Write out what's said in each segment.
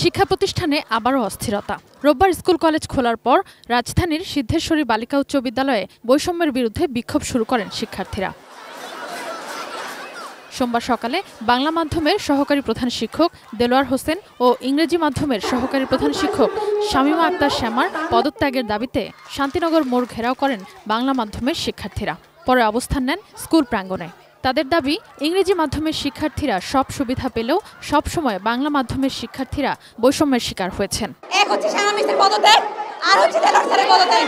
শিক্ষা প্রতিষ্ঠানে আবারও অস্থিরতা। রোববার স্কুল কলেজ খোলার পর রাজধানীর সিদ্ধেশ্বরী বালিকা উচ্চ বিদ্যালয়ে বৈষম্যের বিরুদ্ধে বিক্ষোভ শুরু করেন শিক্ষার্থীরা। সোমবার সকালে বাংলা মাধ্যমের সহকারী প্রধান শিক্ষক দেলোয়ার হোসেন ও ইংরেজি মাধ্যমের সহকারী প্রধান শিক্ষক শামীমা আক্তার শ্যামার পদত্যাগের দাবিতে শান্তিনগর মোড় ঘেরাও করেন বাংলা মাধ্যমের শিক্ষার্থীরা। পরে অবস্থান নেন স্কুল প্রাঙ্গণে। তাদের দাবি, ইংরেজি মাধ্যমের শিক্ষার্থীরা সব সুবিধা পেলেও সবসময় বাংলা মাধ্যমের শিক্ষার্থীরা বৈষম্যের শিকার হয়েছেন। এক হচ্ছে শামীমা মিসের পদত্যাগ, আর হচ্ছে দেলোয়ার স্যারের পদত্যাগ।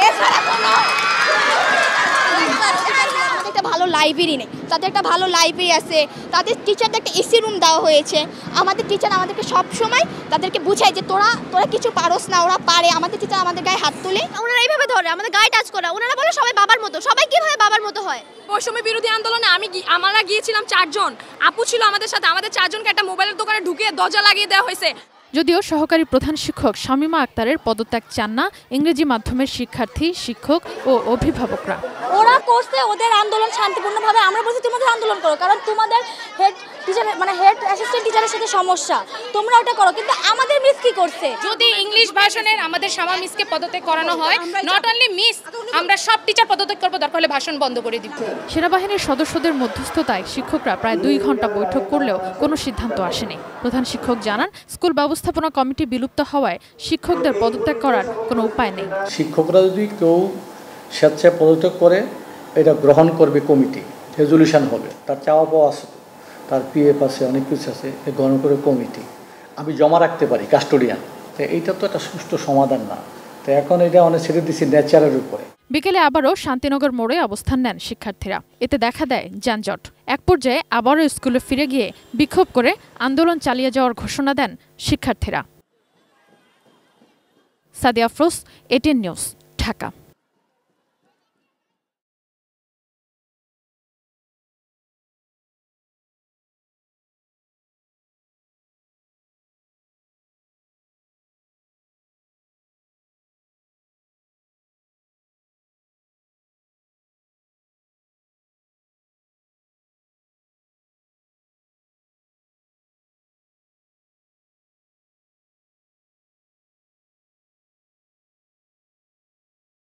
এছাড়া কোনো একটা ভালো লাইব্রেরি নেই, তাদের একটা ভালো লাইব্রেরি আছে, তাদের টিচারদের একটা এসি রুম দেওয়া হয়েছে। আমাদের টিচার আমাদেরকে সব সময় তাদেরকে বুঝায় যে তোরা কিছু পারোস না, ওরা পারে। আমাদের টিচার আমাদের গায়ে হাত তুলে, ওনারা এইভাবে ধরে আমাদের গায়ে টাচ করে। ওনারা বলে সবাই বাবার মতো। সবাই কিভাবে বাবার মতো হয়? বৈষম্য বিরোধী আন্দোলনে আমরা গিয়েছিলাম 4 জন, আপু ছিল আমাদের সাথে। আমাদের 4 জনকে একটা মোবাইলের দোকানে ঢুকিয়ে দরজা লাগিয়ে দেওয়া হয়েছে। যদিও সহকারী প্রধান শিক্ষক শামীমা আক্তারের পদত্যাগ চান না ইংরেজি মাধ্যমের শিক্ষার্থী, শিক্ষক ও অভিভাবকরা। ওরা করছে ওদের আন্দোলন শান্তিপূর্ণভাবে। আমরা বলছি তোমাদের আন্দোলন করো, কারণ তোমাদের হেড টিচার হেড অ্যাসিস্ট্যান্ট টিচারের সাথে সমস্যা, তোমরা ওটা করো। কিন্তু আমাদের মিস কি করছে? যদি ইংলিশ ভাষণের আমাদের শামা মিসকে পদত্যাগ করানো হয়, নট অনলি মিস, আমরা সব টিচার পদত্যাগ করবো, দরকার হলে ভাষণ বন্ধ করে দিব। সেনাবাহিনীর সদস্যদের মধ্যস্থতায় শিক্ষকরা প্রায় 2 ঘন্টা বৈঠক করলেও কোনো সিদ্ধান্ত আসেনি। প্রধান শিক্ষক জানান, স্কুল ব্যবস্থাপনা কমিটি বিলুপ্ত হওয়ায় শিক্ষকদের পদত্যাগ করার কোনো উপায় নেই। শিক্ষকরা যদি কেউ স্বেচ্ছায় পদত্যাগ করে, এটা গ্রহণ করবে কমিটি, রেজলিউশন হবে। তার চাওয়া পাওয়া আছে, তার পিএফ আছে, অনেক কিছু আছে, গ্রহণ করে কমিটি। আমি জমা রাখতে পারি কাস্টোডিয়ান। তো এইটা তো একটা সুষ্ঠু সমাধান না। তো এখন এটা অনেক ছেড়ে দিচ্ছি নেচারের উপরে। বিকেলে আবারও শান্তিনগর মোড়ে অবস্থান নেন শিক্ষার্থীরা। এতে দেখা দেয় যানজট। এক পর্যায়ে আবারও স্কুলে ফিরে গিয়ে বিক্ষোভ করে আন্দোলন চালিয়ে যাওয়ার ঘোষণা দেন শিক্ষার্থীরা। Sadia Afroz, ATN news, Dhaka.